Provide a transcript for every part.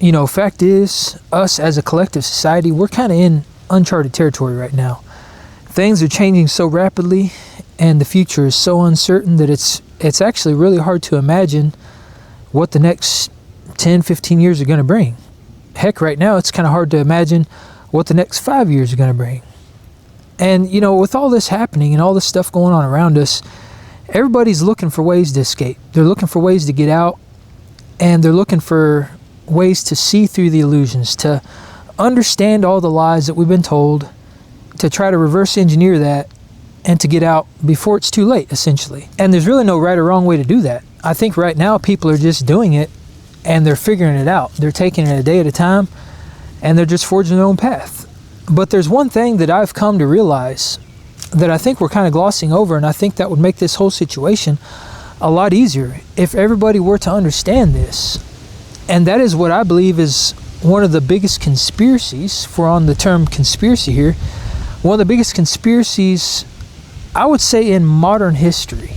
You know, fact is, us as a collective society, we're kind of in uncharted territory right now. Things are changing so rapidly, and the future is so uncertain that it's actually really hard to imagine what the next 10, 15 years are going to bring. Heck, right now, it's kind of hard to imagine what the next 5 years are going to bring. And, you know, with all this happening and all this stuff going on around us, everybody's looking for ways to escape. They're looking for ways to get out, and they're looking for ways to see through the illusions, to understand all the lies that we've been told, to try to reverse engineer that, and to get out before it's too late, essentially. And there's really no right or wrong way to do that. I think right now people are just doing it, and they're figuring it out. They're taking it a day at a time, and they're just forging their own path. But there's one thing that I've come to realize that I think we're kind of glossing over, and I think that would make this whole situation a lot easier if everybody were to understand this. And that is what I believe is one of the biggest conspiracies, if we're on the term conspiracy here, one of the biggest conspiracies, I would say, in modern history.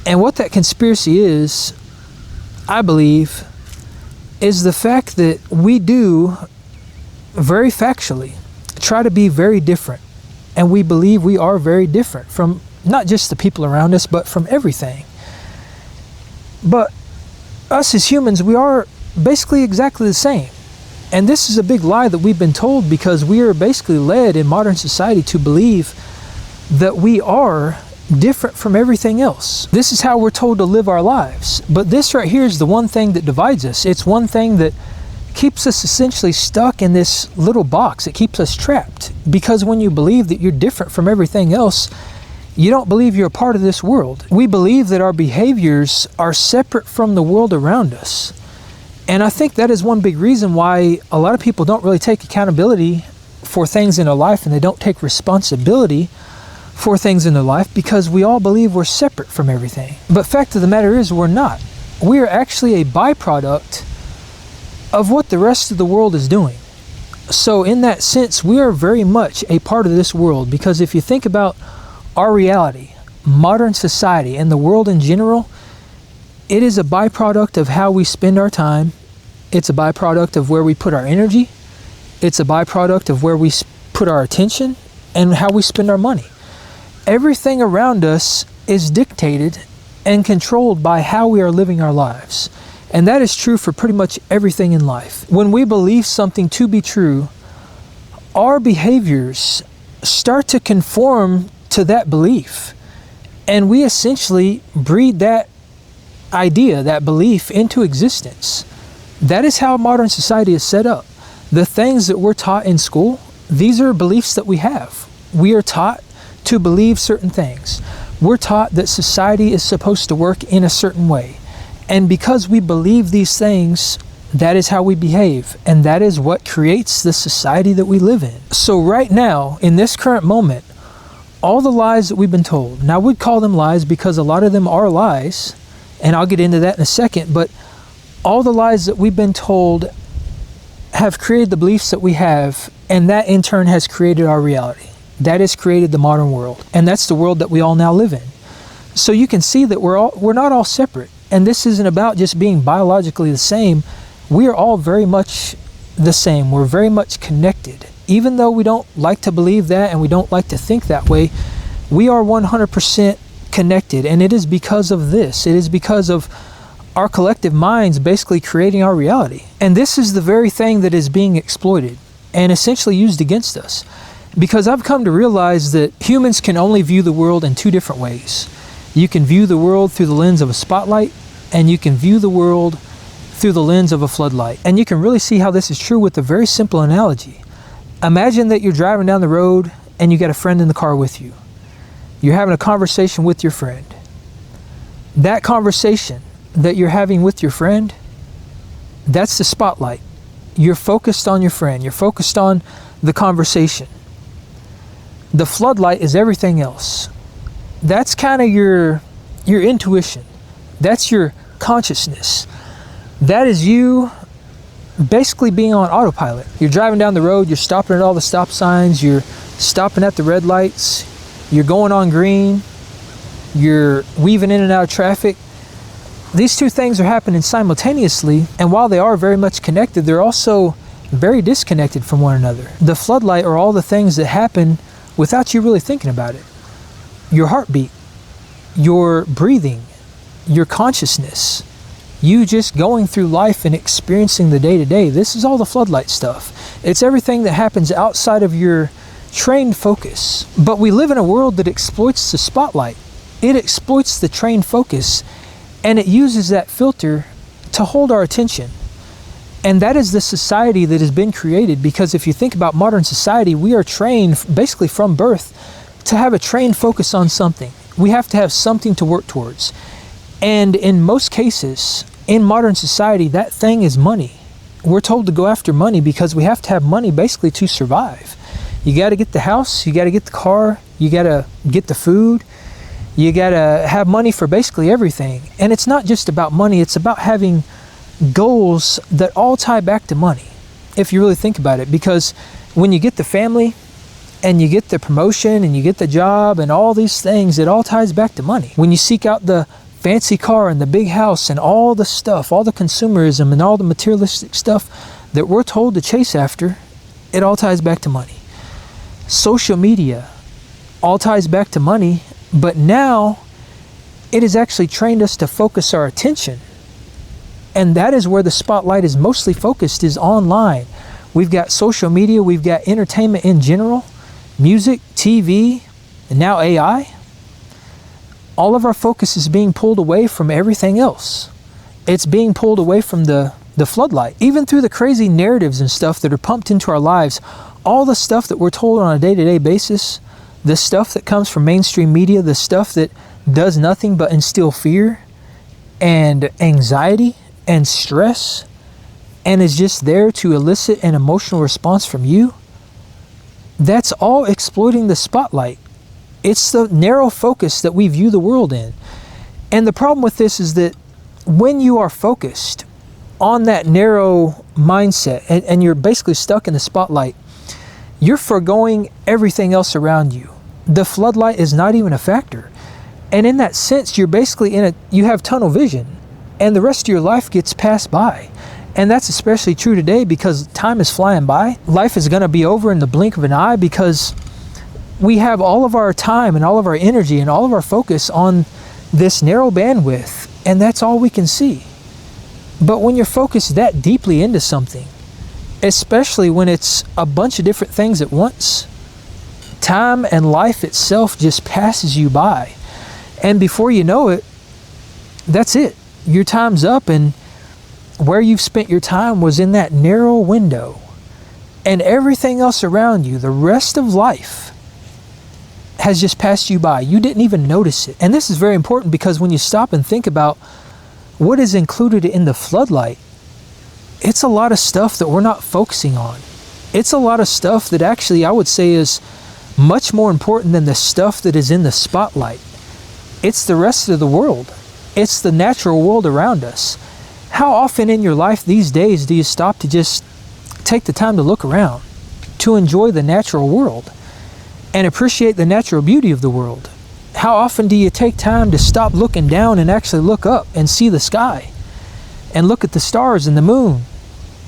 And what that conspiracy is, I believe, is the fact that we do very factually try to be very different. And we believe we are very different from not just the people around us, but from everything. But us as humans, we are basically exactly the same. And this is a big lie that we've been told, because we are basically led in modern society to believe that we are different from everything else. This is how we're told to live our lives. But this right here is the one thing that divides us. It's one thing that keeps us essentially stuck in this little box. It keeps us trapped. Because when you believe that you're different from everything else, you don't believe you're a part of this world. We believe that our behaviors are separate from the world around us. And I think that is one big reason why a lot of people don't really take accountability for things in their life, and they don't take responsibility for things in their life, because we all believe we're separate from everything. But fact of the matter is, we're not. We are actually a byproduct of what the rest of the world is doing. So in that sense, we are very much a part of this world, because if you think about our reality, modern society, and the world in general, it is a byproduct of how we spend our time. It's a byproduct of where we put our energy. It's a byproduct of where we put our attention and how we spend our money. Everything around us is dictated and controlled by how we are living our lives. And that is true for pretty much everything in life. When we believe something to be true, our behaviors start to conform to that belief. And we essentially breed that idea, that belief, into existence. That is how modern society is set up. The things that we're taught in school, these are beliefs that we have. We are taught to believe certain things. We're taught that society is supposed to work in a certain way. And because we believe these things, that is how we behave. And that is what creates the society that we live in. So right now, in this current moment, all the lies that we've been told, and I would call them lies because a lot of them are lies, and I'll get into that in a second, but all the lies that we've been told have created the beliefs that we have, and that in turn has created our reality. That has created the modern world, and that's the world that we all now live in. So you can see that we're not all separate, and this isn't about just being biologically the same. We are all very much the same. We're very much connected. Even though we don't like to believe that and we don't like to think that way, we are 100% connected, and it is because of this. It is because of our collective minds basically creating our reality. And this is the very thing that is being exploited and essentially used against us. Because I've come to realize that humans can only view the world in two different ways. You can view the world through the lens of a spotlight, and you can view the world through the lens of a floodlight. And you can really see how this is true with a very simple analogy. Imagine that you're driving down the road and you got a friend in the car with you. You're having a conversation with your friend. That conversation that you're having with your friend, that's the spotlight. You're focused on your friend. You're focused on the conversation. The floodlight is everything else. That's kind of your intuition. That's your consciousness. That is you basically being on autopilot. You're driving down the road, you're stopping at all the stop signs, you're stopping at the red lights, you're going on green, you're weaving in and out of traffic. These two things are happening simultaneously, and while they are very much connected, they're also very disconnected from one another. The floodlight are all the things that happen without you really thinking about it. Your heartbeat, your breathing, your consciousness, you just going through life and experiencing the day-to-day. This is all the floodlight stuff. It's everything that happens outside of your trained focus. But we live in a world that exploits the spotlight. It exploits the trained focus, and it uses that filter to hold our attention. And that is the society that has been created, because if you think about modern society, we are trained basically from birth to have a trained focus on something. We have to have something to work towards. And in most cases, in modern society, that thing is money. We're told to go after money because we have to have money basically to survive. You got to get the house, you got to get the car, you got to get the food, you got to have money for basically everything. And it's not just about money, it's about having goals that all tie back to money, if you really think about it. Because when you get the family and you get the promotion and you get the job and all these things, it all ties back to money. When you seek out the fancy car and the big house and all the stuff, all the consumerism and all the materialistic stuff that we're told to chase after, it all ties back to money. Social media all ties back to money, but now it has actually trained us to focus our attention. And that is where the spotlight is mostly focused, is online. We've got social media, we've got entertainment in general, music, TV, and now AI. All of our focus is being pulled away from everything else. It's being pulled away from the floodlight. Even through the crazy narratives and stuff that are pumped into our lives, all the stuff that we're told on a day-to-day basis, the stuff that comes from mainstream media, the stuff that does nothing but instill fear and anxiety and stress, and is just there to elicit an emotional response from you, that's all exploiting the spotlight. It's the narrow focus that we view the world in. And the problem with this is that when you are focused on that narrow mindset and you're basically stuck in the spotlight, you're foregoing everything else around you. The floodlight is not even a factor. And in that sense, you're basically you have tunnel vision, and the rest of your life gets passed by. And that's especially true today because time is flying by. Life is going to be over in the blink of an eye because we have all of our time and all of our energy and all of our focus on this narrow bandwidth, and that's all we can see. But when you're focused that deeply into something, especially when it's a bunch of different things at once, time and life itself just passes you by. And before you know it, that's it. Your time's up, and where you've spent your time was in that narrow window. And everything else around you, the rest of life, has just passed you by. You didn't even notice it. And this is very important because when you stop and think about what is included in the floodlight, it's a lot of stuff that we're not focusing on. It's a lot of stuff that actually I would say is much more important than the stuff that is in the spotlight. It's the rest of the world. It's the natural world around us. How often in your life these days do you stop to just take the time to look around, to enjoy the natural world and appreciate the natural beauty of the world? How often do you take time to stop looking down and actually look up and see the sky and look at the stars and the moon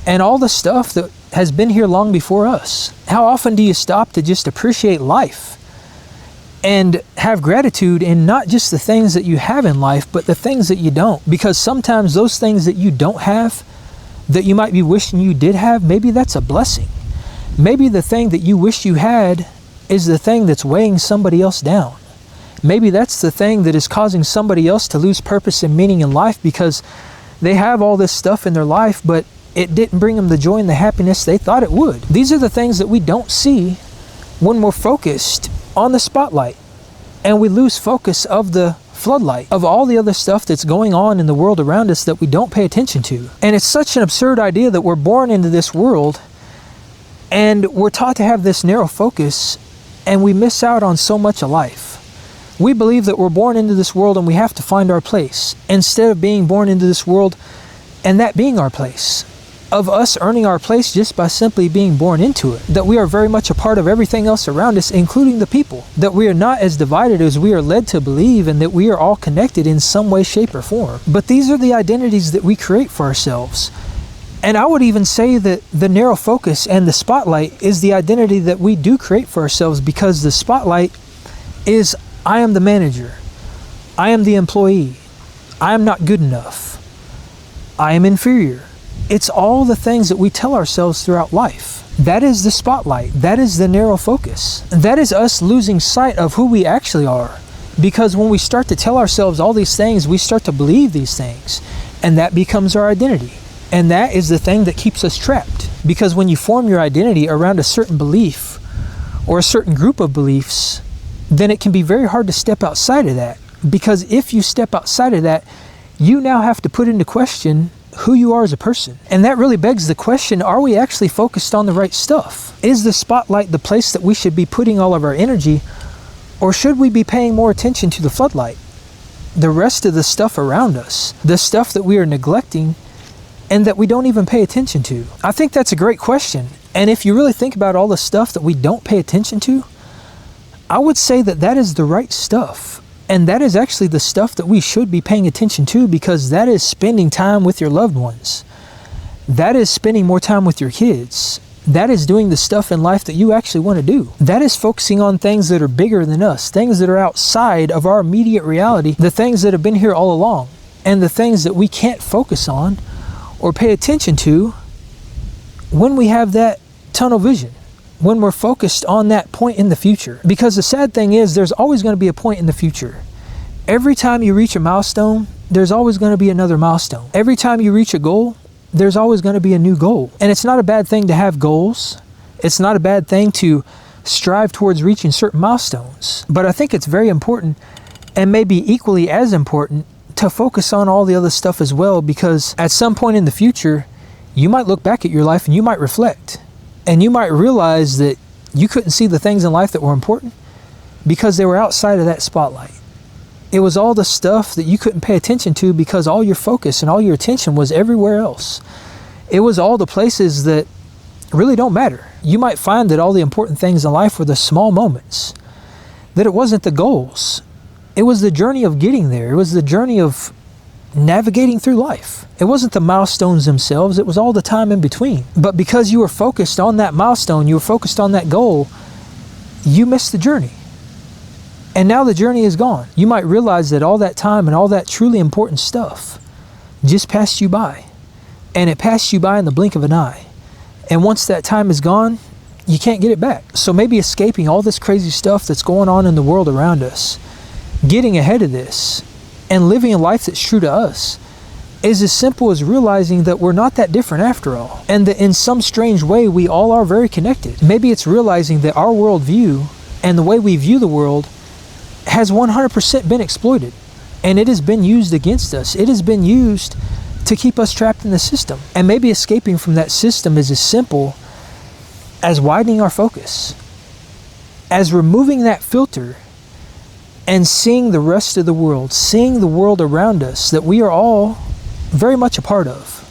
and all the stuff that has been here long before us? How often do you stop to just appreciate life and have gratitude in not just the things that you have in life, but the things that you don't? Because sometimes those things that you don't have, that you might be wishing you did have, maybe that's a blessing. Maybe the thing that you wish you had is the thing that's weighing somebody else down. Maybe that's the thing that is causing somebody else to lose purpose and meaning in life because they have all this stuff in their life, but it didn't bring them the joy and the happiness they thought it would. These are the things that we don't see when we're focused on the spotlight, and we lose focus of the floodlight, of all the other stuff that's going on in the world around us that we don't pay attention to. And it's such an absurd idea that we're born into this world and we're taught to have this narrow focus, and we miss out on so much of life. We believe that we're born into this world and we have to find our place, instead of being born into this world and that being our place. of us earning our place just by simply being born into it. That we are very much a part of everything else around us, including the people. That we are not as divided as we are led to believe, and that we are all connected in some way, shape, or form. But these are the identities that we create for ourselves. And I would even say that the narrow focus and the spotlight is the identity that we do create for ourselves, because the spotlight is, I am the manager, I am the employee, I am not good enough, I am inferior. It's all the things that we tell ourselves throughout life. That is the spotlight. That is the narrow focus. That is us losing sight of who we actually are. Because when we start to tell ourselves all these things, we start to believe these things. And that becomes our identity. And that is the thing that keeps us trapped. Because when you form your identity around a certain belief or a certain group of beliefs, then it can be very hard to step outside of that. Because if you step outside of that, you now have to put into question who you are as a person. And that really begs the question, are we actually focused on the right stuff? Is the spotlight the place that we should be putting all of our energy, or should we be paying more attention to the floodlight? The rest of the stuff around us, the stuff that we are neglecting and that we don't even pay attention to. I think that's a great question. And if you really think about all the stuff that we don't pay attention to, I would say that that is the right stuff. And that is actually the stuff that we should be paying attention to, because that is spending time with your loved ones. That is spending more time with your kids. That is doing the stuff in life that you actually want to do. That is focusing on things that are bigger than us, things that are outside of our immediate reality, the things that have been here all along, and the things that we can't focus on or pay attention to when we have that tunnel vision, when we're focused on that point in the future. Because the sad thing is, there's always going to be a point in the future. Every time you reach a milestone, there's always going to be another milestone. Every time you reach a goal, there's always going to be a new goal. And it's not a bad thing to have goals. It's not a bad thing to strive towards reaching certain milestones. But I think it's very important, and maybe equally as important, to focus on all the other stuff as well, because at some point in the future, you might look back at your life and you might reflect. And you might realize that you couldn't see the things in life that were important because they were outside of that spotlight. It was all the stuff that you couldn't pay attention to because all your focus and all your attention was everywhere else. It was all the places that really don't matter. You might find that all the important things in life were the small moments, that it wasn't the goals. It was the journey of getting there. It was the journey of navigating through life. It wasn't the milestones themselves, it was all the time in between. But because you were focused on that milestone, you were focused on that goal, you missed the journey. And now the journey is gone. You might realize that all that time and all that truly important stuff just passed you by. And it passed you by in the blink of an eye. And once that time is gone, you can't get it back. So maybe escaping all this crazy stuff that's going on in the world around us, getting ahead of this, and living a life that's true to us is as simple as realizing that we're not that different after all, and that in some strange way we all are very connected. Maybe it's realizing that our worldview and the way we view the world has 100% been exploited, and it has been used against us. It has been used to keep us trapped in the system. And maybe escaping from that system is as simple as widening our focus, as removing that filter and seeing the rest of the world, seeing the world around us that we are all very much a part of.